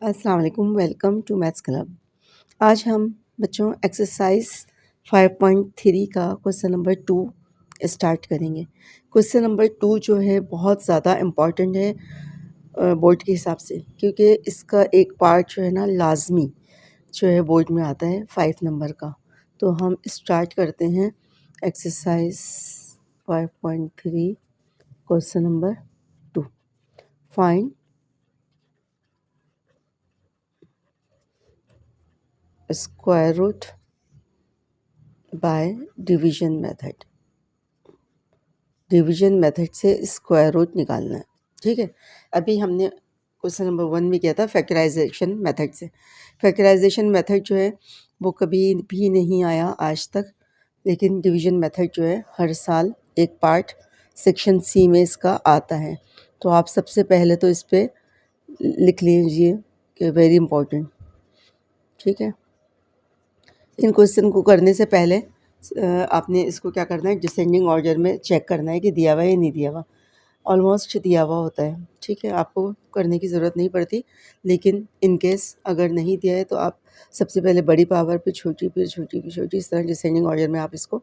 अस्सलाम वालेकुम, welcome to maths club. आज हम बच्चों एक्सरसाइज 5.3 का क्वेश्चन नंबर 2 स्टार्ट करेंगे। क्वेश्चन नंबर 2 जो है बहुत ज़्यादा इम्पॉर्टेंट है बोर्ड के हिसाब से, क्योंकि इसका एक पार्ट जो है ना लाजमी जो है बोर्ड में आता है 5 नंबर का। तो हम स्टार्ट करते हैं exercise 5.3 question number 2। Find square root by division method. Division method से स्क्वायर रूट निकालना है, ठीक है। अभी हमने क्वेश्चन नंबर 1 में किया था फैक्टराइजेशन मेथड से। फैक्टराइजेशन मेथड जो है वो कभी भी नहीं आया आज तक, लेकिन डिवीजन मेथड जो है हर साल एक पार्ट सेक्शन सी में इसका आता है। तो आप सबसे पहले तो इस पर लिख लीजिए कि वेरी इंपॉर्टेंट, ठीक है। इन क्वेश्चन को करने से पहले आपने इसको क्या करना है, डिसेंडिंग ऑर्डर में चेक करना है कि दिया हुआ है या नहीं दिया हुआ। ऑलमोस्ट दिया हुआ होता है, ठीक है, आपको करने की ज़रूरत नहीं पड़ती। लेकिन इन केस अगर नहीं दिया है तो आप सबसे पहले बड़ी पावर पे छोटी, फिर छोटी, फिर छोटी, इस तरह डिसेंडिंग ऑर्डर में आप इसको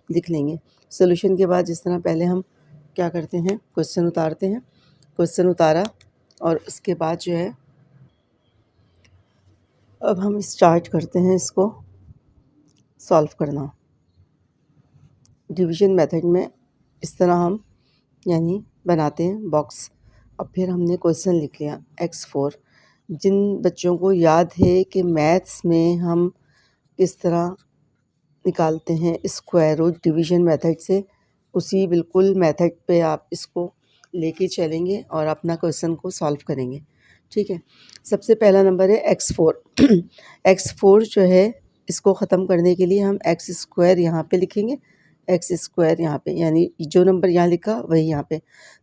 लिख लेंगे। सोल्यूशन के बाद जिस तरह पहले हम क्या करते हैं, क्वेश्चन उतारते हैं। क्वेश्चन उतारा और उसके बाद जो है अब हम स्टार्ट करते हैं इसको सॉल्व करना। डिवीजन मेथड में इस तरह हम यानी बनाते हैं बॉक्स। अब फिर हमने क्वेश्चन लिख लिया x4। जिन बच्चों को याद है कि मैथ्स में हम किस तरह निकालते हैं स्क्वायर रूट डिवीजन मेथड से, उसी बिल्कुल मेथड पे आप इसको लेके चलेंगे और अपना क्वेश्चन को सॉल्व करेंगे, ठीक है। सबसे पहला नंबर है x4। x4 जो है इसको ख़त्म करने के लिए हम एक्स स्क्वायर यहाँ पे लिखेंगे, एक्स स्क्वायर यहाँ पे, यानी जो नंबर यहाँ लिखा वही यहाँ पे।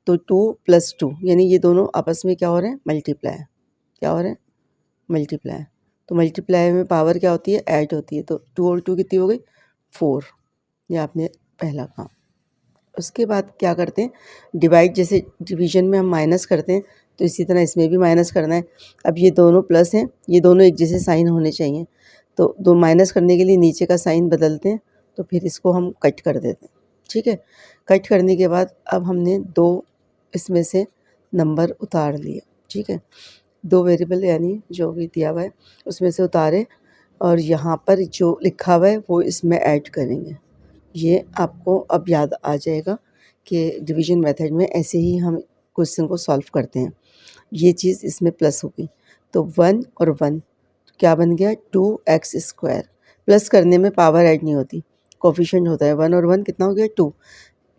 तो 2 + 2 यानी ये दोनों आपस में क्या हो रहे हैं, मल्टीप्लाई। क्या हो रहे हैं, मल्टीप्लाई। तो मल्टीप्लाई में पावर क्या होती है, ऐड होती है। तो 2 और 2 कितनी हो गई, 4। ये आपने पहला काम। उसके बाद क्या करते हैं, डिवाइड, जैसे डिवीजन में हम माइनस करते हैं तो इसी तरह इसमें भी माइनस करना है। अब ये दोनों प्लस हैं, ये दोनों एक जैसे साइन होने चाहिए। तो दो माइनस करने के लिए नीचे का साइन बदलते हैं, तो फिर इसको हम कट कर देते हैं, ठीक है। कट करने के बाद अब हमने 2 इसमें से नंबर उतार लिए, ठीक है। 2 वेरिएबल यानी जो भी दिया हुआ है उसमें से उतारे और यहाँ पर जो लिखा हुआ है वो इसमें ऐड करेंगे। ये आपको अब याद आ जाएगा कि डिवीजन मेथड में ऐसे ही हम क्वेश्चन को सॉल्व करते हैं। ये चीज़ इसमें प्लस होगी, तो 1 और 1 क्या बन गया, 2x²। प्लस करने में पावर ऐड नहीं होती, कोफिशिएंट होता है। 1 और 1 कितना हो गया, 2,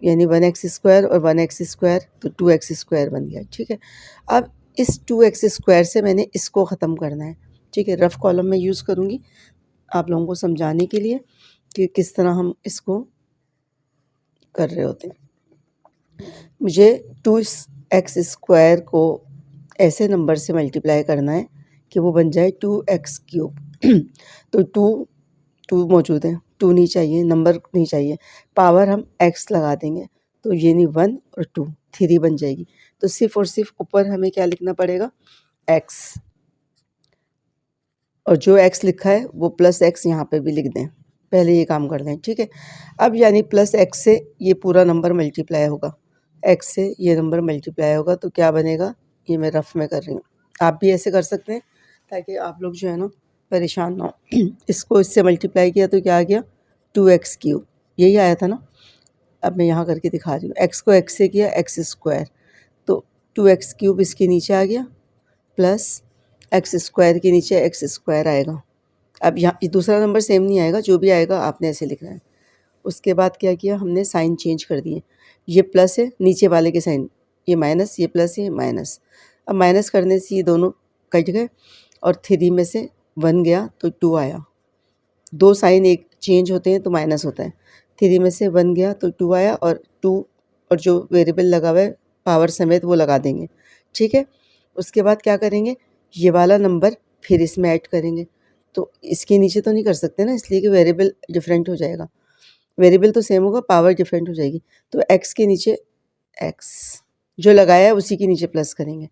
यानी 1x² और 1x², तो 2x² बन गया, ठीक है। अब इस 2x² से मैंने इसको ख़त्म करना है, ठीक है। रफ कॉलम में यूज़ करूँगी आप लोगों को समझाने के लिए कि किस तरह हम इसको कर रहे होते हैं। मुझे 2x² को ऐसे नंबर से मल्टीप्लाई करना है कि वो बन जाए 2x³। तो 2 मौजूद है, 2 नहीं चाहिए, नंबर नहीं चाहिए, पावर हम x लगा देंगे, तो ये नहीं 1 और 2 3 बन जाएगी। तो सिर्फ और सिर्फ ऊपर हमें क्या लिखना पड़ेगा, x, और जो x लिखा है वो +x यहाँ पे भी लिख दें, पहले ये काम कर लें, ठीक है। अब यानी +x से ये पूरा नंबर मल्टीप्लाई होगा, x से ये नंबर मल्टीप्लाई होगा, तो क्या बनेगा, ये मैं रफ में कर रही हूँ, आप भी ऐसे कर सकते हैं ताकि आप लोग जो है ना परेशान ना हो। इसको इससे मल्टीप्लाई किया तो क्या आ गया, 2x³, यही आया था ना। अब मैं यहाँ करके दिखा रही हूँ, x को x से किया x², तो 2x³ इसके नीचे आ गया, प्लस x² के नीचे x² आएगा। अब यहाँ ये दूसरा नंबर सेम नहीं आएगा, जो भी आएगा आपने ऐसे लिखना है। उसके बाद क्या किया हमने, साइन चेंज कर दिए, ये प्लस है, नीचे वाले के साइन ये माइनस, ये प्लस, ये माइनस। अब माइनस करने से ये दोनों कट गए और 3 में से 1 गया तो 2 आया। 2 साइन एक चेंज होते हैं तो माइनस होता है। 3 में से 1 गया तो 2 आया, और 2 और जो वेरिएबल लगा हुआ है पावर समेत वो लगा देंगे, ठीक है। उसके बाद क्या करेंगे, ये वाला नंबर फिर इसमें ऐड करेंगे। तो इसके नीचे तो नहीं कर सकते ना, इसलिए कि वेरिएबल डिफरेंट हो जाएगा। वेरिएबल तो सेम होगा, पावर डिफरेंट हो जाएगी। तो x के नीचे x जो लगाया है उसी के नीचे प्लस करेंगे,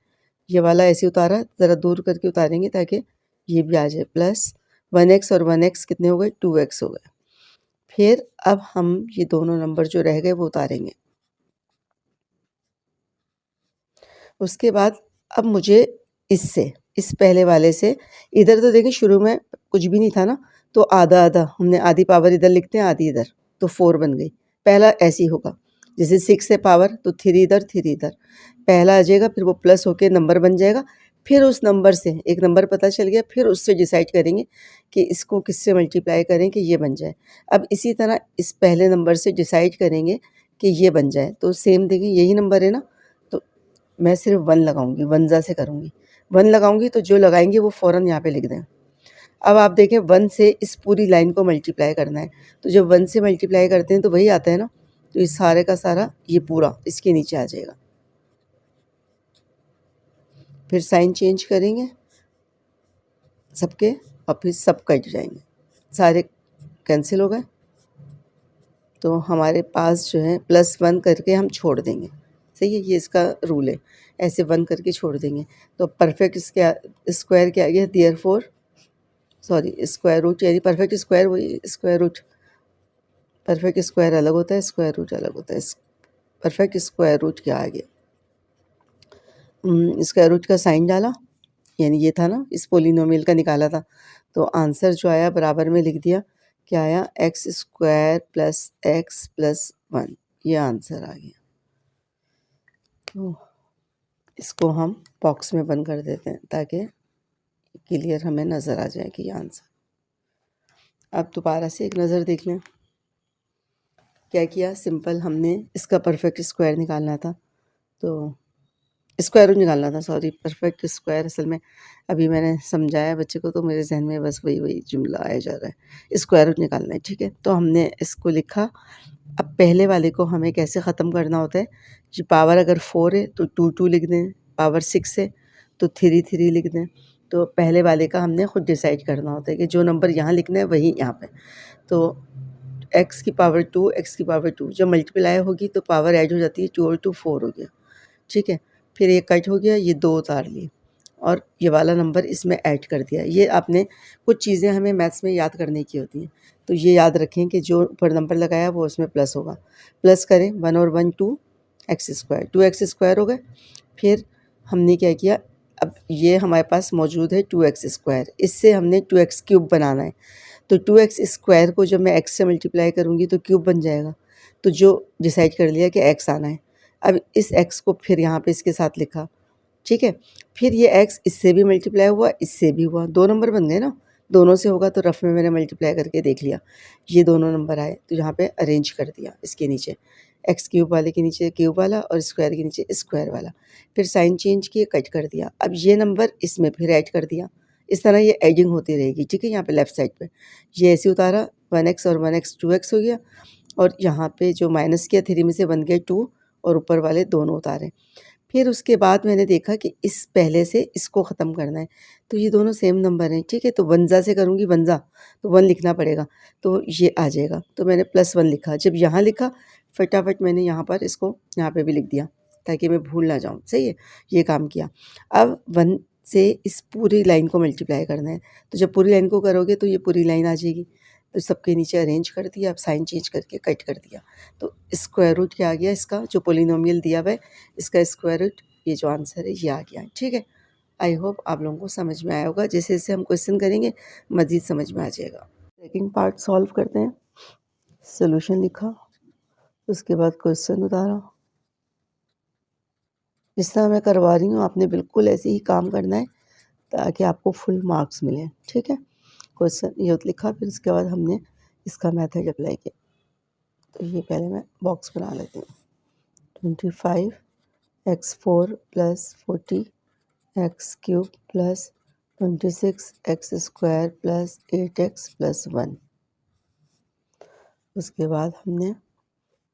ये वाला ऐसे उतारा, ज़रा दूर करके उतारेंगे ताकि ये भी आ जाए। प्लस 1x और 1x कितने हो गए, 2x हो गए। फिर अब हम ये दोनों नंबर जो रह गए वो उतारेंगे। उसके बाद अब मुझे इससे, इस पहले वाले से, इधर तो देखिए शुरू में कुछ भी नहीं था ना, तो आधा आधा हमने, आधी पावर इधर लिखते हैं आधी इधर, तो 4 बन गई। पहला ऐसे ही होगा, जैसे 6 है पावर तो 3 इधर 3 इधर, पहला आ जाएगा, फिर वो प्लस होके नंबर बन जाएगा। फिर उस नंबर से एक नंबर पता चल गया, फिर उससे डिसाइड करेंगे कि इसको किससे मल्टीप्लाई करें कि ये बन जाए। अब इसी तरह इस पहले नंबर से डिसाइड करेंगे कि ये बन जाए, तो सेम देखिए यही नंबर है ना, तो मैं सिर्फ 1 लगाऊंगी, वनजा से करूँगी। 1 लगाऊंगी तो जो लगाएंगे वो फ़ौरन यहाँ पे लिख दें। अब आप देखें 1 से इस पूरी लाइन को मल्टीप्लाई करना है, तो जब 1 से मल्टीप्लाई करते हैं तो वही आता है ना, तो इस सारे का सारा ये पूरा इसके नीचे आ जाएगा। फिर साइन चेंज करेंगे सबके और फिर सब कट जाएंगे, सारे कैंसिल हो गए। तो हमारे पास जो है +1 करके हम छोड़ देंगे, सही है, ये इसका रूल है, ऐसे 1 करके छोड़ देंगे। तो परफेक्ट इसके स्क्वायर क्या आ गया, देयरफॉर सॉरी स्क्वायर रूट, यानी परफेक्ट स्क्वायर वही स्क्वायर रूट, परफेक्ट स्क्वायर अलग होता है, स्क्वायर रूट अलग होता है। परफेक्ट स्क्वायर रूट क्या आ गया, स्क्वायर रूट का साइन डाला, यानी ये था ना, इस पोलिनोमियल का निकाला था, तो आंसर जो आया बराबर में लिख दिया, क्या आया, x² + x + 1, ये आंसर आ गया। तो इसको हम बॉक्स में बंद कर देते हैं ताकि क्लियर हमें नज़र आ जाए कि ये आंसर। अब दोबारा से एक नज़र देख लें, क्या किया, सिंपल हमने इसका परफेक्ट स्क्वायर निकालना था, तो स्क्वायर रूट निकालना था, सॉरी, परफेक्ट स्क्वायर असल में अभी मैंने समझाया बच्चे को तो मेरे जहन में बस वही जुमला आया जा रहा है, स्क्वायर रूट निकालना है, ठीक है। तो हमने इसको लिखा। अब पहले वाले को हमें कैसे ख़त्म करना होता है, जी पावर अगर 4 है तो 2 2 लिख दें, पावर 6 है तो 3 3 लिख दें। तो पहले वाले का हमने खुद डिसाइड करना होता है कि जो नंबर यहाँ लिखना है वही यहाँ पे। तो x की पावर 2, x की पावर 2 जब मल्टीप्लाई होगी तो पावर ऐड हो जाती है, 2 और 2 4 हो गया, ठीक है। फिर ये कट हो गया, ये 2 उतार लिए और ये वाला नंबर इसमें ऐड कर दिया। ये आपने कुछ चीज़ें हमें मैथ्स में याद करने की होती हैं, तो ये याद रखें कि जो ऊपर नंबर लगाया वो उसमें प्लस होगा। प्लस करें 1 और 1 2x², 2x² हो गए। फिर हमने क्या किया, अब ये हमारे पास मौजूद है 2x², इससे हमने 2x³ बनाना है। तो 2x² को जब मैं x से मल्टीप्लाई करूँगी तो क्यूब बन जाएगा। तो जो डिसाइड कर लिया कि x आना है। अब इस x को फिर यहाँ पे इसके साथ लिखा, ठीक है। फिर ये x इससे भी मल्टीप्लाई हुआ, इससे भी हुआ, 2 नंबर बन गए ना, दोनों से होगा तो रफ में मैंने मल्टीप्लाई करके देख लिया, ये दोनों नंबर आए तो यहाँ पे अरेंज कर दिया इसके नीचे, x³ वाले के नीचे क्यूब वाला और स्क्वायर के नीचे स्क्वायर वाला। फिर साइन चेंज किए, कट कर दिया। अब ये नंबर इसमें फिर ऐड कर दिया, इस तरह ये एडिंग होती रहेगी, ठीक है। यहाँ पे लेफ़्ट साइड पे ये ऐसे उतारा, 1x और 1x 2x हो गया, और यहाँ पे जो माइनस किया 3 में से बन गया 2, और ऊपर वाले दोनों उतारे। फिर उसके बाद मैंने देखा कि इस पहले से इसको ख़त्म करना है, तो ये दोनों सेम नंबर हैं, ठीक है। तो वनज़ा से करूँगी, वनज़ा तो 1 लिखना पड़ेगा, तो ये आ जाएगा, तो मैंने +1 लिखा। जब यहाँ लिखा फटाफट मैंने यहाँ पर इसको यहाँ पे भी लिख दिया ताकि मैं भूल ना जाऊँ, सही है, ये काम किया। अब 1 से इस पूरी लाइन को मल्टीप्लाई करना है, तो जब पूरी लाइन को करोगे तो ये पूरी लाइन आ जाएगी, तो सबके नीचे अरेंज कर दिया। अब साइन चेंज करके कट कर दिया, तो स्क्वायर रूट क्या आ गया, इसका जो पोलिनोमियल दिया हुआ है इसका स्क्वायर रूट, ये जो आंसर है ये आ गया, ठीक है। आई होप आप लोगों को समझ में आया होगा, जैसे जैसे हम क्वेश्चन करेंगे मज़ीद समझ में आ जाएगा। सेकंड पार्ट सॉल्व करते हैं। सोल्यूशन लिखा, उसके बाद क्वेश्चन उतारा। जिस तरह मैं करवा रही हूँ आपने बिल्कुल ऐसे ही काम करना है ताकि आपको फुल मार्क्स मिलें, ठीक है। क्वेश्चन ये लिखा, फिर उसके बाद हमने इसका मेथड अप्लाई किया। तो ये पहले मैं बॉक्स बना लेती हूँ। 25 x4 + 40 x³ + 26 x² + 8x + 1। उसके बाद हमने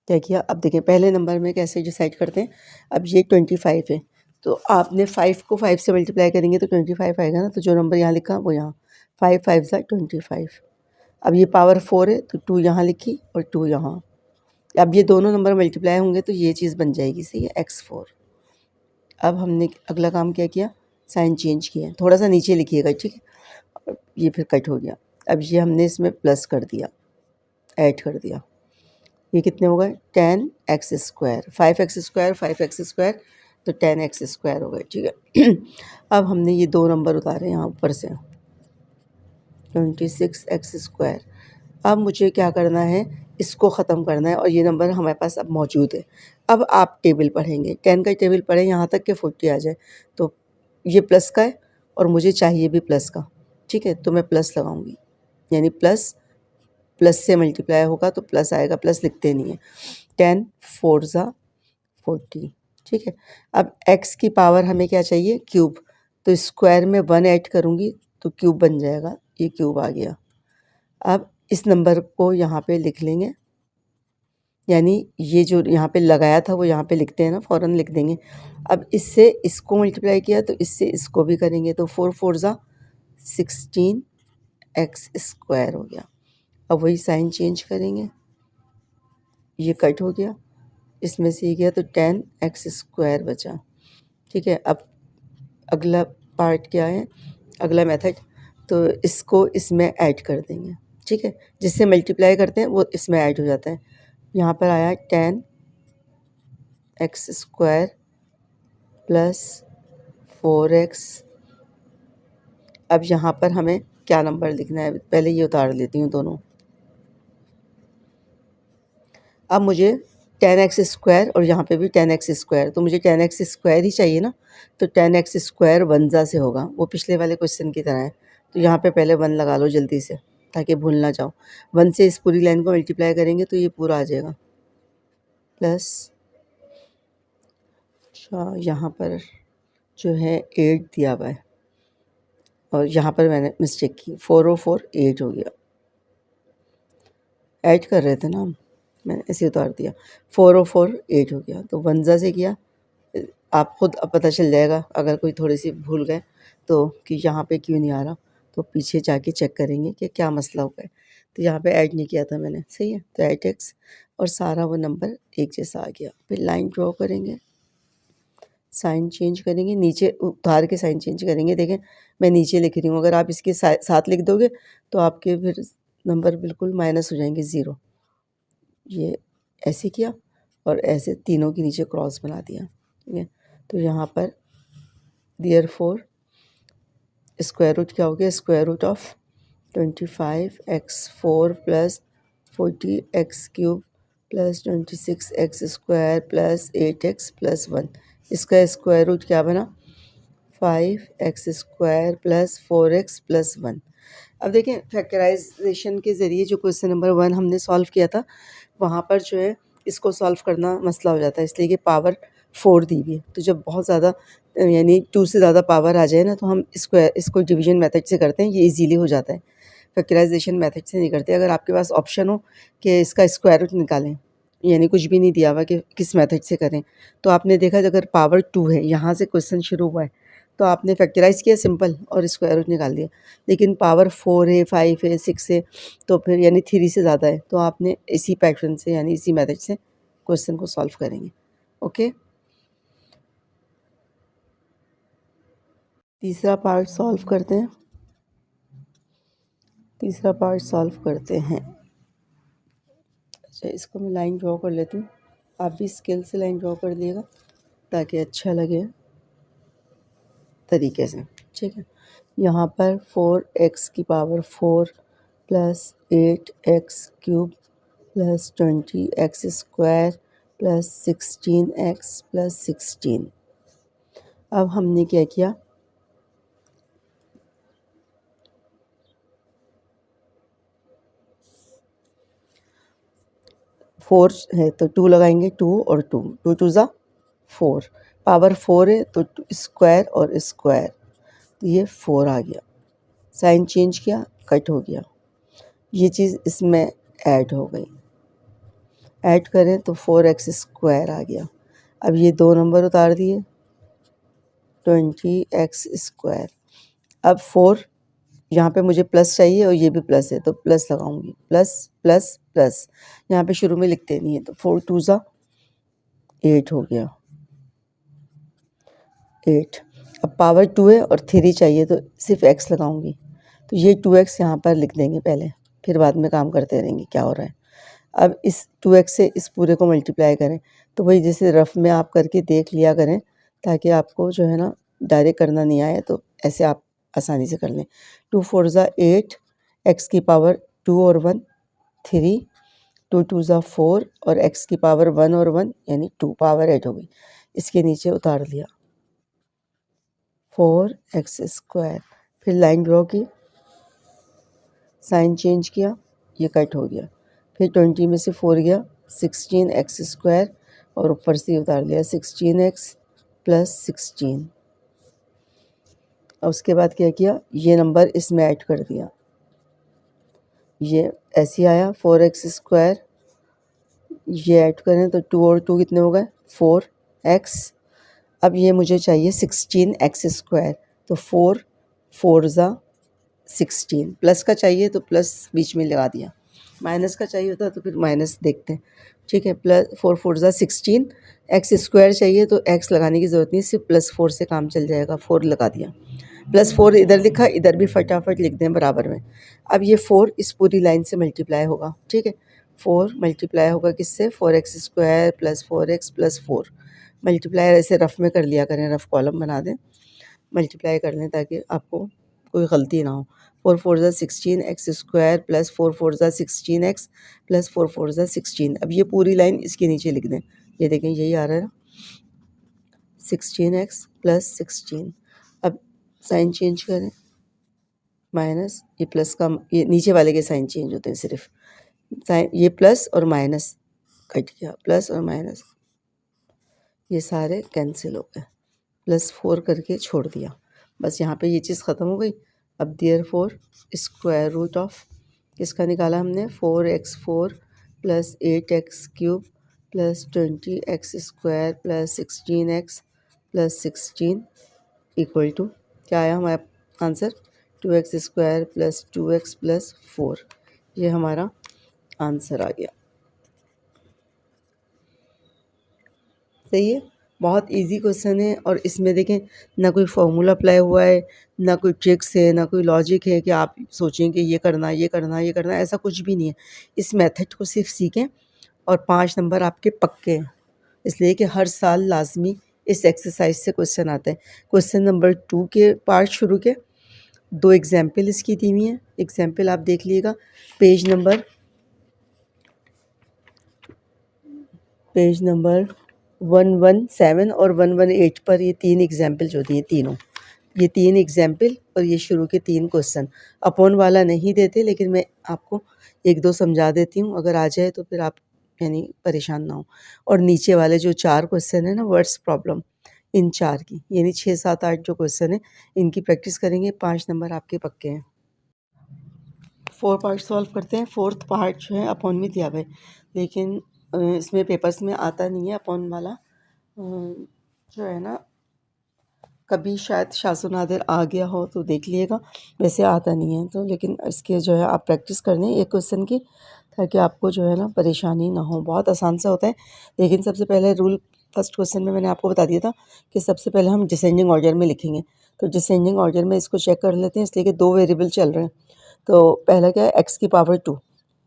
क्या किया, अब देखिए पहले नंबर में कैसे डिसाइड करते हैं। अब ये 25 है, तो आपने 5 को 5 से मल्टीप्लाई करेंगे तो 25 आएगा ना, तो जो नंबर यहाँ लिखा वो यहाँ, 5 5 ज़ा 25। अब ये पावर 4 है तो 2 यहाँ लिखी और 2 यहाँ। अब ये दोनों नंबर मल्टीप्लाई होंगे तो ये चीज़ बन जाएगी, सही है, x4। अब हमने अगला काम क्या किया, साइन चेंज किया, थोड़ा सा नीचे लिखिएगा, ठीक है। ये फिर कट हो गया। अब ये हमने इसमें प्लस कर दिया, ऐड कर दिया। ये कितने हो गए, 10x², 5x², 5x², तो 10x² हो गए, ठीक है। अब हमने ये दो नंबर उतारे यहाँ ऊपर से, 26x²। अब मुझे क्या करना है, इसको ख़त्म करना है, और ये नंबर हमारे पास अब मौजूद है। अब आप टेबल पढ़ेंगे, 10 का टेबल पढ़ें यहाँ तक कि 40 आ जाए। तो ये प्लस का है और मुझे चाहिए भी प्लस का, ठीक है। तो मैं प्लस लगाऊंगी, यानी प्लस से मल्टीप्लाई होगा तो प्लस आएगा, प्लस लिखते नहीं है। 10 4 ज़ा 40, ठीक है। अब x की पावर हमें क्या चाहिए, क्यूब, तो स्क्वायर में 1 ऐड करूँगी तो क्यूब बन जाएगा, ये क्यूब आ गया। अब इस नंबर को यहाँ पे लिख लेंगे, यानी ये जो यहाँ पे लगाया था वो यहाँ पे लिखते हैं ना, फ़ौरन लिख देंगे। अब इससे इसको मल्टीप्लाई किया तो इससे इसको भी करेंगे, तो 4 4 ज़ा 16x² हो गया। अब वही साइन चेंज करेंगे, ये कट हो गया, इसमें से ये गया तो 10x² बचा, ठीक है। अब अगला पार्ट क्या है, अगला मेथड, तो इसको इसमें ऐड कर देंगे, ठीक है। जिससे मल्टीप्लाई करते हैं वो इसमें ऐड हो जाता है। यहाँ पर आया 10x² प्लस 4x। अब यहाँ पर हमें क्या नंबर लिखना है, पहले ये उतार लेती हूँ दोनों। अब मुझे 10x² और यहाँ पे भी 10x², तो मुझे 10x² ही चाहिए ना, तो 10x² 1 से होगा, वो पिछले वाले क्वेश्चन की तरह है। तो यहाँ पे पहले 1 लगा लो जल्दी से, ताकि भूल ना जाओ। 1 से इस पूरी लाइन को मल्टीप्लाई करेंगे तो ये पूरा आ जाएगा, प्लस, अच्छा यहाँ पर जो है 8 दिया हुआ है, और यहाँ पर मैंने मिस्टेक की, 4 और 4 8 हो गया। ऐड कर रहे थे ना हम, मैंने ऐसे उतार दिया, 4 और 4 8 हो गया। तो 1 से किया, आप खुद अब पता चल जाएगा अगर कोई थोड़ी सी भूल गए तो, कि यहाँ पे क्यों नहीं आ रहा, तो पीछे जाके चेक करेंगे कि क्या मसला हो गया। तो यहाँ पे ऐड नहीं किया था मैंने, सही है, तो 8x, और सारा वो नंबर एक जैसा आ गया। फिर लाइन ड्रॉ करेंगे, साइन चेंज करेंगे, नीचे उतार के साइन चेंज करेंगे। देखें मैं नीचे लिख रही हूँ, अगर आप इसके साथ लिख दोगे तो आपके फिर नंबर बिल्कुल माइनस हो जाएंगे, 0। ये ऐसे किया और ऐसे तीनों के नीचे क्रॉस बना दिया, ठीक है। तो यहाँ पर देयरफॉर स्क्वायर रूट क्या हो गया, square root of 25x4 plus 40x³ plus 26x² plus 8x plus 1, इसका स्क्वायर रूट क्या बना, 5x² प्लस 4x प्लस 1। अब देखें फैक्टराइजेशन के ज़रिए जो क्वेश्चन नंबर 1 हमने सॉल्व किया था, वहाँ पर जो है इसको सॉल्व करना मसला हो जाता है, इसलिए कि पावर 4 दी हुई है। तो जब बहुत ज़्यादा यानी 2 से ज़्यादा पावर आ जाए ना, तो हम इसको डिवीजन मेथड से करते हैं, ये इजीली हो जाता है, फैक्टराइजेशन मेथड से नहीं करते। अगर आपके पास ऑप्शन हो कि इसका स्क्वायर रूट निकालें, यानी कुछ भी नहीं दिया हुआ कि किस मेथड से करें, तो आपने देखा अगर पावर 2 है, यहाँ से क्वेश्चन शुरू हुआ है, तो आपने फैक्टराइज़ किया सिंपल और स्क्वायर रूट निकाल दिया। लेकिन पावर 4 है, 5 है, 6 है, तो फिर यानी 3 से ज़्यादा है, तो आपने इसी पैटर्न से यानी इसी मेथड से क्वेश्चन को सॉल्व करेंगे। ओके, तीसरा पार्ट सॉल्व करते हैं। अच्छा, इसको मैं लाइन ड्रॉ कर लेती हूँ, आप भी स्केल से लाइन ड्रॉ कर लिएगा ताकि अच्छा लगे तरीके से, ठीक है। यहाँ पर 4x की power 4 plus 8x³ plus 20x² plus 16x plus 16। अब हमने क्या किया, फोर है तो 2 लगाएंगे, 2 और 2, 2 2 ज़ा 4, पावर 4 है तो स्क्वायर और स्क्वायर, तो ये 4 आ गया। साइन चेंज किया, कट हो गया, ये चीज़ इसमें ऐड हो गई। ऐड करें तो 4x² आ गया। अब ये दो नंबर उतार दिए, 20x²। अब 4 यहाँ पे मुझे प्लस चाहिए और ये भी प्लस है, तो प्लस लगाऊंगी, प्लस प्लस प्लस, यहाँ पे शुरू में लिखते नहीं है, तो 4 2 ज़ा 8 हो गया। 8। अब पावर 2 है और 3 चाहिए तो सिर्फ x लगाऊंगी, तो ये 2x यहाँ पर लिख देंगे पहले, फिर बाद में काम करते रहेंगे क्या हो रहा है। अब इस 2x से इस पूरे को मल्टीप्लाई करें, तो वही जैसे रफ में आप करके देख लिया करें, ताकि आपको जो है ना डायरेक्ट करना नहीं आए, तो ऐसे आप आसानी से कर लें। 2 4 ज़ा 8, x की पावर 2 और 1 3, 2 2 ज़ा 4 और x की पावर 1 और 1 यानी 2 पावर 8 हो गई। इसके नीचे उतार दिया 4x², फिर लाइन ड्रॉ की, साइन चेंज किया, ये कट हो गया। फिर 20 में से 4 गया 16x² और ऊपर से उतार दिया 16x + 16। और उसके बाद क्या किया, ये नंबर इसमें ऐड कर दिया, ये ऐसे आया 4x², ये ऐड करें तो 2 और 2 कितने हो गए 4x। अब ये मुझे चाहिए 16x², तो 4 4 ज़ा 16, प्लस का चाहिए तो प्लस बीच में लगा दिया, माइनस का चाहिए होता तो फिर माइनस देखते हैं, ठीक है। प्लस 4 4 ज़ा 16, x² चाहिए तो x लगाने की ज़रूरत नहीं, सिर्फ +4 से काम चल जाएगा, 4 लगा दिया। +4 इधर लिखा, इधर भी फटाफट लिख दें बराबर में। अब ये 4 इस पूरी लाइन से मल्टीप्लाई होगा, ठीक है। 4 मल्टीप्लाई होगा किससे, 4x² + 4x + 4। मल्टीप्लाई ऐसे रफ में कर लिया करें, रफ कॉलम बना दें, मल्टीप्लाई कर लें ताकि आपको कोई गलती ना हो। 4 4 ज़ा 16 x² + 4 4 ज़ा 16x + 4 4 ज़ा 16। अब ये पूरी लाइन इसके नीचे लिख दें, ये देखें यही आ रहा है 16x + 16। अब साइन चेंज करें, माइनस, ये प्लस का, ये नीचे वाले के साइन चेंज होते हैं सिर्फ, साइन ये प्लस और माइनस कट गया, प्लस और माइनस ये सारे कैंसिल हो गए, +4 करके छोड़ दिया, बस यहाँ पे ये चीज़ ख़त्म हो गई। अब देयरफॉर √ किसका निकाला हमने, 4x4 + 8x³ + 20x² + 16x + 16 equal to क्या आया हमारा आंसर, 2x² + 2x + 4। ये हमारा आंसर आ गया। सही है, बहुत इजी क्वेश्चन है, और इसमें देखें ना कोई फॉर्मूला अप्लाई हुआ है, ना कोई ट्रिक्स है, ना कोई लॉजिक है कि आप सोचें कि ये करना ये करना ये करना, ऐसा कुछ भी नहीं है। इस मेथड को सिर्फ सीखें और 5 नंबर आपके पक्के हैं, इसलिए कि हर साल लाजमी इस एक्सरसाइज से क्वेश्चन आते हैं। क्वेश्चन नंबर 2 के पार्ट शुरू के 2 एग्जाम्पल इसकी दी हुई हैं, एग्जाम्पल आप देख लीजिएगा पेज नंबर 117 और 118 पर, ये 3 एग्जाम्पल जो दिए तीनों, ये 3 एग्जाम्पल और ये शुरू के 3 क्वेश्चन। अपॉन वाला नहीं देते, लेकिन मैं आपको 1-2 समझा देती हूँ, अगर आ जाए तो फिर आप यानी परेशान ना हो। और नीचे वाले जो 4 क्वेश्चन है ना वर्ड्स प्रॉब्लम, इन 4 की यानी 6 7 8 जो क्वेश्चन है इनकी प्रैक्टिस करेंगे, 5 नंबर आपके पक्के हैं। 4 पार्ट सॉल्व करते हैं। 4th पार्ट जो है अपॉन में दिया हुआ है, लेकिन इसमें पेपर्स में आता नहीं है अपॉन वाला, जो है ना कभी शायद शाज़ो नादिर आ गया हो तो देख लीजिएगा, वैसे आता नहीं है तो, लेकिन इसके जो है आप प्रैक्टिस कर लें एक क्वेश्चन की, ताकि आपको जो है ना परेशानी ना हो। बहुत आसान सा होता है, लेकिन सबसे पहले रूल फर्स्ट क्वेश्चन में मैंने आपको बता दिया था कि सबसे पहले हम डिसेंडिंग ऑर्डर में लिखेंगे, तो डिसेंडिंग ऑर्डर में इसको चेक कर लेते हैं, इसलिए कि 2 वेरिएबल चल रहे हैं। तो पहला क्या है, x की पावर 2।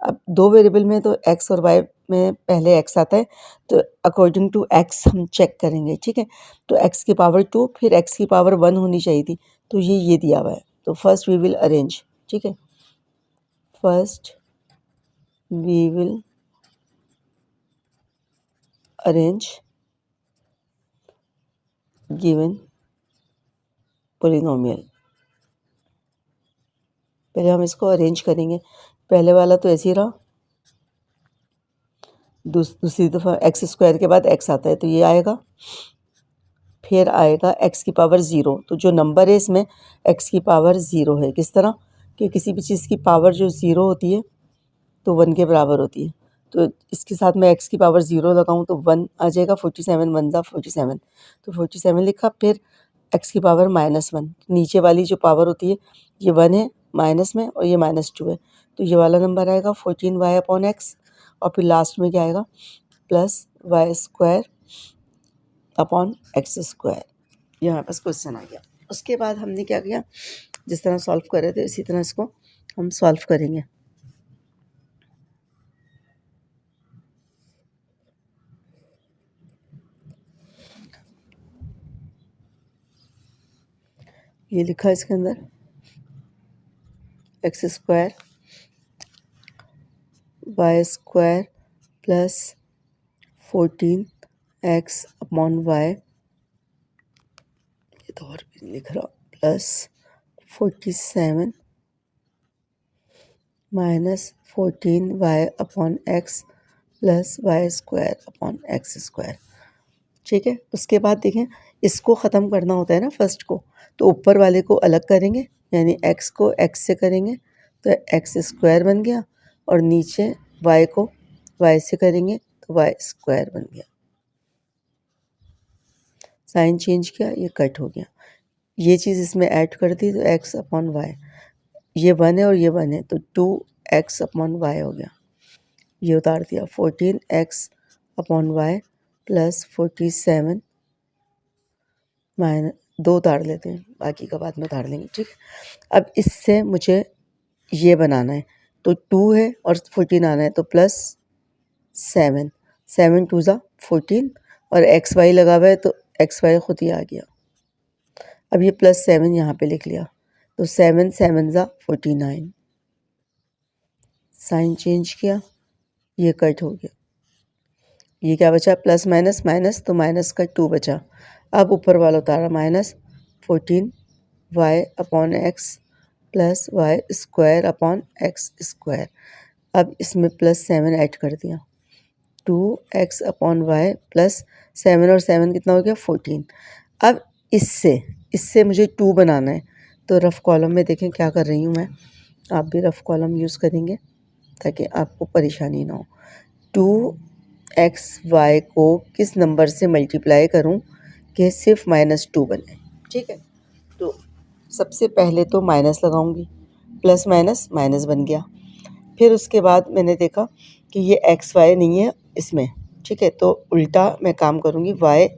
अब 2 वेरिएबल में तो x और y में पहले x आता है, तो अकॉर्डिंग टू x हम चेक करेंगे, ठीक है। तो x की पावर 2 फिर x की पावर 1 होनी चाहिए थी, तो ये दिया हुआ है। तो फर्स्ट वी विल अरेंज, ठीक है, first we will arrange given polynomial. पहले हम इसको अरेंज करेंगे, पहले वाला तो ऐसे ही रहा, दूसरी दफ़ा x² के बाद x आता है तो ये आएगा, फिर आएगा x की पावर 0। तो जो नंबर है इसमें x की पावर 0 है, किस तरह कि किसी भी चीज़ की पावर जो 0 होती है तो 1 के बराबर होती है, तो इसके साथ मैं x की पावर 0 लगाऊं तो 1 आ जाएगा, 47 1 ज़ा 47, तो 47 लिखा। फिर x की पावर -1, नीचे वाली जो पावर होती है ये 1 है माइनस में और ये -2 है, तो ये वाला नंबर आएगा 14y/x, और फिर लास्ट में क्या आएगा +y² अपॉन x²। ये हमारे पास क्वेश्चन आ गया। उसके बाद हमने क्या किया, जिस तरह सॉल्व कर रहे थे इसी तरह इसको हम सॉल्व करेंगे। ये लिखा है इसके अंदर x square y square plus 14x upon y, ये तो और भी नहीं लिख रहा, plus 47 minus 14y upon x plus y square upon x square. ठीक है, उसके बाद देखें इसको ख़त्म करना होता है ना फर्स्ट को, तो ऊपर वाले को अलग करेंगे, यानी x को x से करेंगे तो एक्स स्क्वायर बन गया, और नीचे y को y से करेंगे तो वाई स्क्वायर बन गया। साइन चेंज किया, ये कट हो गया, ये चीज़ इसमें ऐड कर दी तो x अपॉन वाई, ये 1 है और ये 1 है तो 2x अपॉन वाई हो गया। ये उतार दिया 14x upon y plus 47 minus 2 उतार लेते हैं, बाकी का बाद में उतार लेंगे। ठीक, अब इससे मुझे ये बनाना है, तो 2 है और 14 आना है तो प्लस 7, 7 2 ज़ा 14 और एक्स वाई लगा हुआ है तो एक्स वाई खुद ही आ गया। अब ये प्लस 7 यहाँ पे लिख लिया तो 7 7 ज़ा 49, साइन चेंज किया, ये कट हो गया, ये क्या बचा प्लस माइनस माइनस तो माइनस का 2 बचा। अब ऊपर वाला उतारा minus 14 y upon x plus y square upon x square. अब इसमें प्लस 7 ऐड कर दिया, 2x अपॉन वाई प्लस 7 और 7 कितना हो गया 14। अब इससे मुझे 2 बनाना है, तो रफ़ कॉलम में देखें क्या कर रही हूँ मैं, आप भी रफ़ कॉलम यूज़ करेंगे ताकि आपको परेशानी ना हो। 2xy को किस नंबर से मल्टीप्लाई करूं कि सिर्फ -2 बने। ठीक है, तो सबसे पहले तो माइनस लगाऊंगी, प्लस माइनस माइनस बन गया। फिर उसके बाद मैंने देखा कि ये एक्स वाई नहीं है इसमें, ठीक है, तो उल्टा मैं काम करूंगी वाई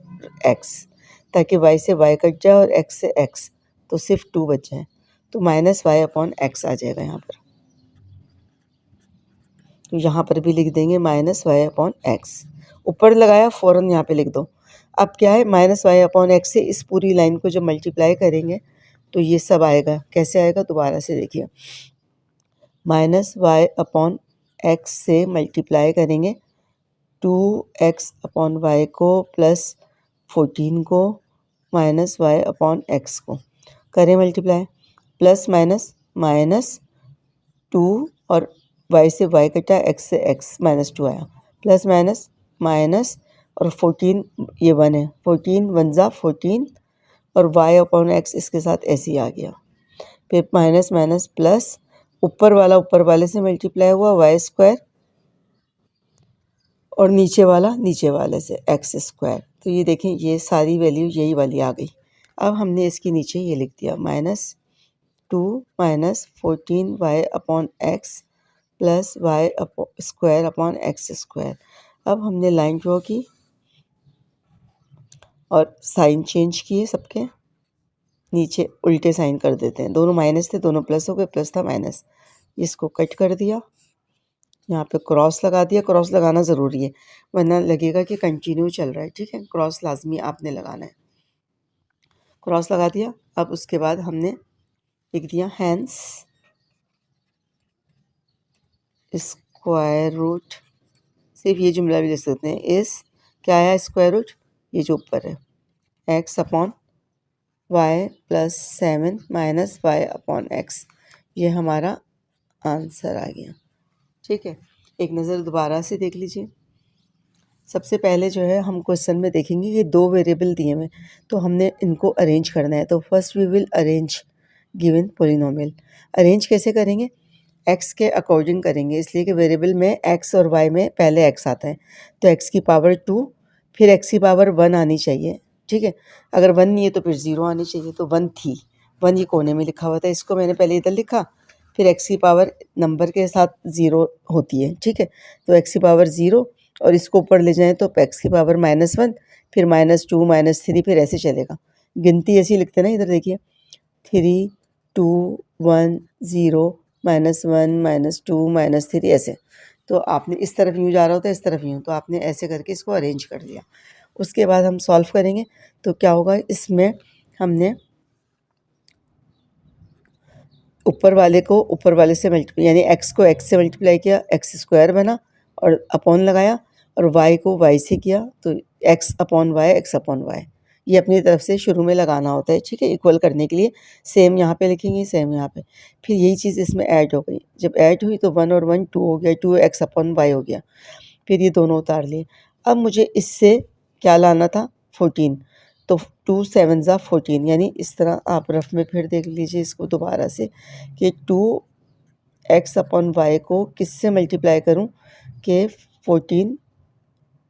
एक्स, ताकि वाई से वाई कट जाए और एक्स से एक्स, तो सिर्फ 2 बच जाए, तो माइनस वाई अपॉन एक्स आ जाएगा यहाँ पर। तो यहाँ पर भी लिख देंगे माइनस वाई अपॉन एक्स, ऊपर लगाया फ़ौरन यहाँ पे लिख दो। अब क्या है, माइनस वाई अपॉन एक्स से इस पूरी लाइन को जब मल्टीप्लाई करेंगे तो ये सब आएगा, कैसे आएगा दोबारा से देखिए, माइनस वाई अपॉन एक्स से मल्टीप्लाई करेंगे 2x अपॉन वाई को प्लस 14 को माइनस वाई अपॉन एक्स को करें मल्टीप्लाई, प्लस माइनस माइनस 2 और y से y कटा, x से x -2 आया, प्लस माइनस माइनस और 14 ये 1 है, 14 1 ज़ा 14 और y अपॉन x इसके साथ ऐसे ही आ गया। फिर माइनस माइनस प्लस, ऊपर वाले से मल्टीप्लाई हुआ y स्क्वायर और नीचे वाले से एक्स स्क्वायर। तो ये देखें ये सारी वैल्यू यही वाली आ गई। अब हमने इसके नीचे ये लिख दिया -2 minus 14y upon x plus y square upon x square. अब हमने लाइन ड्रॉ की और साइन चेंज किए, सबके नीचे उल्टे साइन कर देते हैं, दोनों माइनस थे दोनों प्लस हो गए, प्लस था माइनस, इसको कट कर दिया, यहाँ पे क्रॉस लगा दिया, क्रॉस लगाना ज़रूरी है वरना लगेगा कि कंटिन्यू चल रहा है। ठीक है, क्रॉस लाजमी आपने लगाना है, क्रॉस लगा दिया। अब उसके बाद हमने लिख दिया हैंस स्क्वायर रूट, सिर्फ ये जुमला भी लिख सकते हैं, इस क्या आया स्क्वायर रूट, ये जो ऊपर है x upon y plus 7 minus y upon x, ये हमारा आंसर आ गया। ठीक है, एक नज़र दोबारा से देख लीजिए। सबसे पहले जो है हम क्वेश्चन में देखेंगे कि 2 वेरिएबल दिए हुए, तो हमने इनको अरेंज करना है। तो first we will arrange given polynomial. Arrange कैसे करेंगे, एक्स के अकॉर्डिंग करेंगे, इसलिए कि वेरिएबल में एक्स और वाई में पहले एक्स आता है, तो एक्स की पावर 2 फिर एक्स की पावर 1 आनी चाहिए। ठीक है, अगर 1 नहीं है तो फिर 0 आनी चाहिए, तो 1 थी, 1 ये कोने में लिखा हुआ था, इसको मैंने पहले इधर लिखा, फिर एक्स की पावर नंबर के साथ 0 होती है। ठीक है, तो एक्स की पावर 0 और इसको ऊपर ले जाएं तो एक्स की पावर -1, फिर -2 -3, फिर ऐसे चलेगा। गिनती ऐसी लिखते हैं ना, इधर देखिए 3 2 1 0 -1 -2 -3 ऐसे। तो आपने इस तरफ यूँ जा रहा होता है, इस तरफ यूँ, तो आपने ऐसे करके इसको अरेंज कर दिया। उसके बाद हम सॉल्व करेंगे तो क्या होगा, इसमें हमने ऊपर वाले को ऊपर वाले से मल्टीप्लाई, यानी एक्स को एक्स से मल्टीप्लाई किया, एक्स स्क्वायर बना और अपॉन लगाया, और वाई को वाई से किया तो x upon y, x upon y. ये अपनी तरफ से शुरू में लगाना होता है, ठीक है, इक्वल करने के लिए। सेम यहाँ पे लिखेंगे, सेम यहाँ पे। फिर यही चीज़ इसमें ऐड हो गई। जब ऐड हुई तो 1 और 1 2 हो गया, 2 एक्स अपॉन वाई हो गया। फिर ये दोनों उतार लिए। अब मुझे इससे क्या लाना था, 14। तो 2 7 ज़ा 14, यानी इस तरह आप रफ में फिर देख लीजिए इसको दोबारा से कि 2 एक्स अपॉन वाई को किससे मल्टीप्लाई करूं कि 14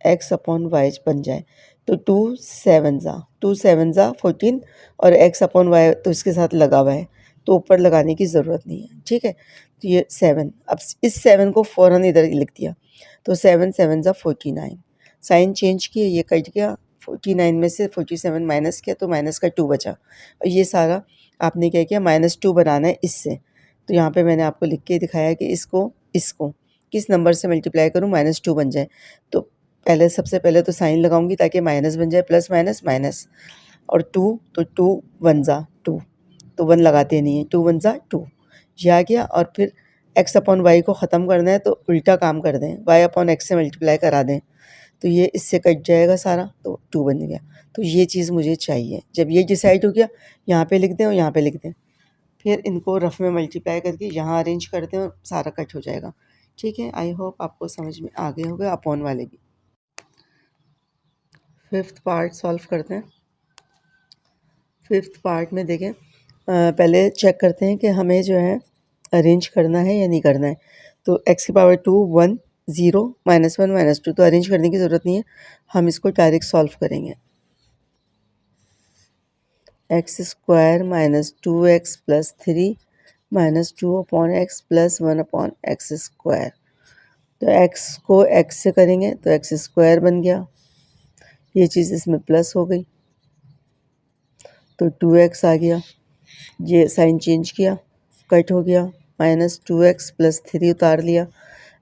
एक्स अपॉन वाई बन जाए। तो 2 7 ज़ा 14 और एक्स अपॉन वाई तो इसके साथ लगा हुआ है, तो ऊपर लगाने की ज़रूरत नहीं है, ठीक है। तो ये 7, अब इस 7 को फ़ौरन इधर लिख दिया, तो 7 7 ज़ा 49। साइन चेंज किए, ये कट गया, 49 में से 47 माइनस किया तो माइनस का 2 बचा। और ये सारा आपने क्या किया, -2 बनाना है इससे। तो यहाँ पे मैंने आपको लिख के दिखाया कि इसको इसको किस नंबर से मल्टीप्लाई करूँ -2 बन जाए। तो पहले सबसे पहले तो साइन लगाऊंगी ताकि माइनस बन जाए, प्लस माइनस माइनस, और 2 तो 2 1 ज़ा 2, तो 1 लगाते नहीं है, 2 1 ज़ा 2, ये आ गया। और फिर एक्स अपॉन वाई को ख़त्म करना है तो उल्टा काम कर दें, वाई अपॉन एक्स से मल्टीप्लाई करा दें, तो ये इससे कट जाएगा सारा, तो 2 बन गया। तो ये चीज़ मुझे चाहिए। जब ये डिसाइड हो गया, यहाँ पे लिख दें और यहाँ पे लिख दें, फिर इनको रफ में मल्टीप्लाई करके यहाँ अरेंज कर दें और सारा कट हो जाएगा, ठीक है। आई होप आपको समझ में आ गए होगा, अपॉन वाले भी। 5th पार्ट सॉल्व करते हैं। 5th पार्ट में देखें, पहले चेक करते हैं कि हमें जो है अरेंज करना है या नहीं करना है। तो x की पावर 2 1 0 -1 -2, तो अरेंज करने की ज़रूरत नहीं है, हम इसको डायरेक्ट सॉल्व करेंगे। X square -2x + 3 -2 upon x + 1 upon x square. तो x को x से करेंगे तो एक्स स्क्वायर बन गया, ये चीज़ इसमें प्लस हो गई, तो 2x आ गया। ये साइन चेंज किया, कट हो गया, -2x + 3 उतार लिया।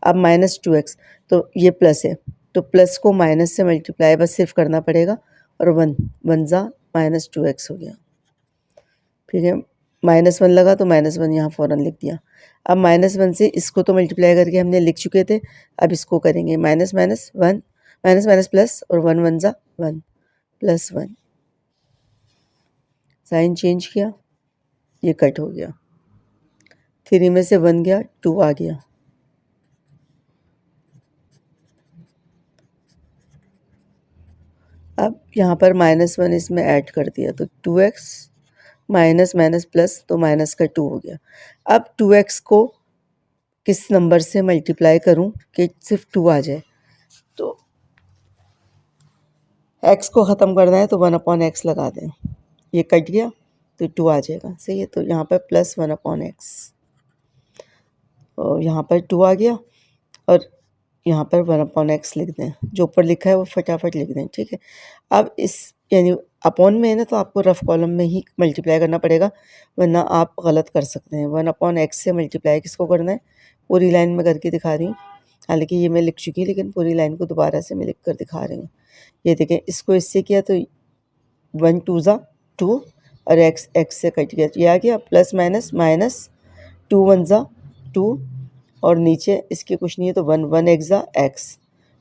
अब -2x, तो ये प्लस है, तो प्लस को माइनस से मल्टीप्लाई बस सिर्फ करना पड़ेगा, और 1 1 ज़ा -2x हो गया। फिर ये -1 लगा तो -1 यहाँ फ़ौरन लिख दिया। अब -1 से इसको तो मल्टीप्लाई करके हमने लिख चुके थे, अब इसको करेंगे minus minus 1 minus minus plus, और 1 1 ज़ा 1 +1, साइन चेंज किया, ये कट हो गया। 3 में से 1 गया, 2 आ गया। अब यहाँ पर -1 इसमें ऐड कर दिया, तो 2x माइनस माइनस प्लस, तो माइनस का 2 हो गया। अब 2x को किस नंबर से मल्टीप्लाई करूँ कि सिर्फ 2 आ जाए। तो x को ख़त्म करना है तो 1 अपॉन एक्स लगा दें, ये कट गया तो 2 आ जाएगा, सही है। तो यहाँ पर +1 अपॉन एक्स, और यहाँ पर 2 आ गया, और यहाँ पर 1 अपॉन एक्स लिख दें, जो ऊपर लिखा है वो फटाफट लिख दें, ठीक है। अब इस यानी अपॉन में है ना, तो आपको रफ कॉलम में ही मल्टीप्लाई करना पड़ेगा, वरना आप गलत कर सकते हैं। 1 अपॉन एक्स से मल्टीप्लाई किसको करना है, पूरी लाइन में करके दिखा रही हूँ, हालांकि ये मैं लिख चुकी हूँ, लेकिन पूरी लाइन को दोबारा से मैं लिख कर दिखा रही हूँ। ये देखें, इसको इससे किया तो 1 2 ज़ा 2, और एक्स एक्स से कट गया, तो ये आ गया प्लस माइनस माइनस, 2 1 ज़ा 2, और नीचे इसके कुछ नहीं है तो 1 1 एक्स ज़ा एक्स,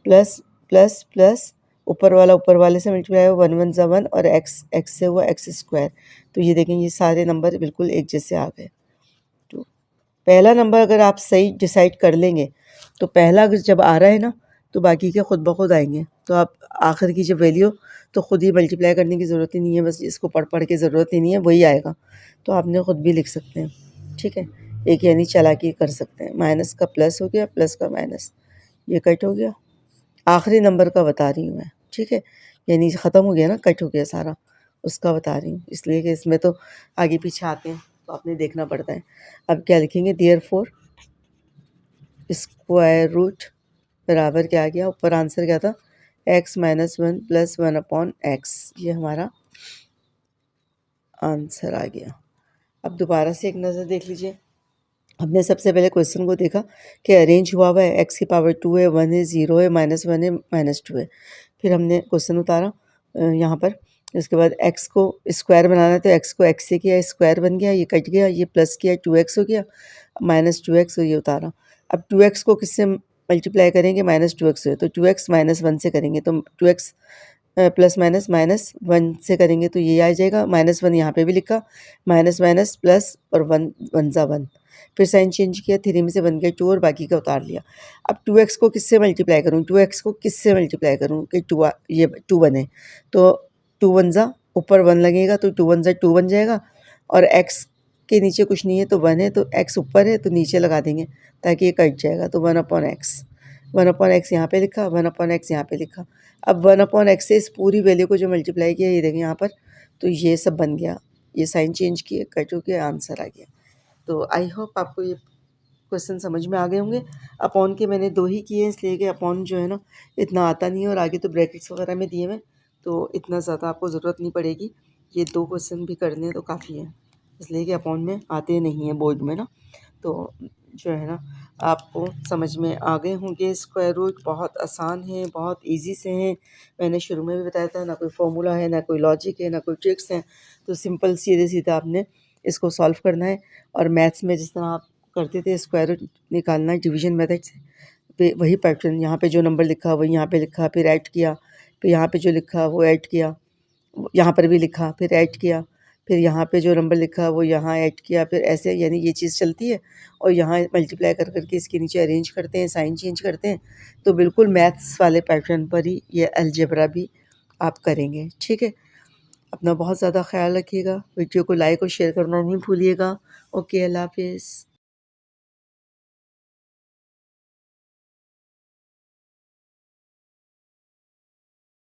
प्लस प्लस प्लस, ऊपर वाला ऊपर वाले से मल्टीप्लाई हुआ, 1 1 ज़ा 1, और एक्स एक्स से हुआ एक्स स्क्वायर। तो ये देखें, ये सारे नंबर बिल्कुल एक जैसे आ गए। तो पहला नंबर अगर आप सही डिसाइड कर लेंगे तो पहला अगर जब आ रहा है ना, तो बाकी के खुद ब खुद आएंगे। तो आप आखिर की जब वैल्यू तो खुद ही मल्टीप्लाई करने की ज़रूरत ही नहीं है, बस इसको पढ़ पढ़ के ज़रूरत ही नहीं है, वही आएगा। तो आपने ख़ुद भी लिख सकते हैं, ठीक है। एक यानी चालाकी कर सकते हैं, माइनस का प्लस हो गया, प्लस का माइनस, ये कट हो गया। आखिरी नंबर का बता रही हूँ मैं, ठीक है, यानी ख़त्म हो गया ना, कट हो गया सारा, उसका बता रही हूँ, इसलिए कि इसमें तो आगे पीछे आते हैं तो आपने देखना पड़ता है। अब क्या लिखेंगे, देयरफॉर स्क्वायर रूट बराबर क्या आ गया, ऊपर आंसर क्या था, x - 1 + 1 अपॉन एक्स, ये हमारा आंसर आ गया। अब दोबारा से एक नज़र देख लीजिए। हमने सबसे पहले क्वेश्चन को देखा कि अरेंज हुआ हुआ है, x की पावर 2 है, 1 है, 0 है, -1 है, -2 है। फिर हमने क्वेश्चन उतारा यहाँ पर। उसके बाद x को स्क्वायर बनाना है तो x को x से किया, स्क्वायर बन गया, ये कट गया, ये प्लस किया, 2x हो गया, -2x ये उतारा। अब 2x को किससे मल्टीप्लाई करेंगे, -2x है तो 2x -1 से करेंगे तो 2x प्लस माइनस -1 से करेंगे तो ये आ जाएगा। -1 यहाँ पे भी लिखा, माइनस माइनस प्लस और 1 1 ज़ा 1। फिर साइन चेंज किया, 3 में से बन गया 2 और बाकी का उतार लिया। अब 2x को किससे मल्टीप्लाई करूँ, 2x को किससे मल्टीप्लाई करूँ कि 2 ये 2 बने, तो 2 1 ज़ा ऊपर 1 लगेगा तो 2 1 ज़ा 2 बन जाएगा, और x के नीचे कुछ नहीं है तो 1 है तो x ऊपर है तो नीचे लगा देंगे ताकि ये कट जाएगा, तो 1/x 1/x यहाँ पे लिखा, 1/x यहाँ पे लिखा। अब 1/x से इस पूरी वैल्यू को जो मल्टीप्लाई किया, ये देखें यहाँ पर, तो ये सब बन गया, ये साइन चेंज किए, कट हो गया, आंसर आ गया। तो आई होप आपको ये क्वेश्चन समझ में आ गए होंगे। अपॉन के मैंने 2 ही किए इसलिए कि अपॉन जो है ना इतना आता नहीं है, और आगे तो ब्रैकेट्स वगैरह में दिए हुए, तो इतना ज़्यादा आपको ज़रूरत नहीं पड़ेगी। ये 2 क्वेश्चन भी कर लें तो काफ़ी है, इसलिए कि अपॉन में आते नहीं हैं बोर्ड में ना, तो जो है ना आपको समझ में आ गए होंगे। स्क्वायर रूट बहुत आसान है, बहुत इजी से हैं। मैंने शुरू में भी बताया था, ना कोई फॉर्मूला है, ना कोई लॉजिक है, ना कोई ट्रिक्स हैं, तो सिंपल सीधे सीधा आपने इसको सॉल्व करना है। और मैथ्स में जिस तरह आप करते थे स्क्वायर रूट निकालना है डिवीजन मेथड से, पे वही पैटर्न, यहाँ पे जो नंबर लिखा वही यहाँ पे लिखा, फिर ऐड किया, फिर यहाँ पे जो लिखा वो ऐड किया, यहाँ पर भी लिखा, फिर ऐड किया, फिर यहाँ पे जो नंबर लिखा वो यहाँ ऐड किया, फिर ऐसे यानी ये चीज़ चलती है। और यहाँ मल्टीप्लाई कर करके इसके नीचे अरेंज करते हैं, साइन चेंज करते हैं, तो बिल्कुल मैथ्स वाले पैटर्न पर ही ये अलजेब्रा भी आप करेंगे। ठीक है, अपना बहुत ज़्यादा ख्याल रखिएगा, वीडियो को लाइक और शेयर करना नहीं भूलिएगा। ओके, अल्लाह हाफिज़।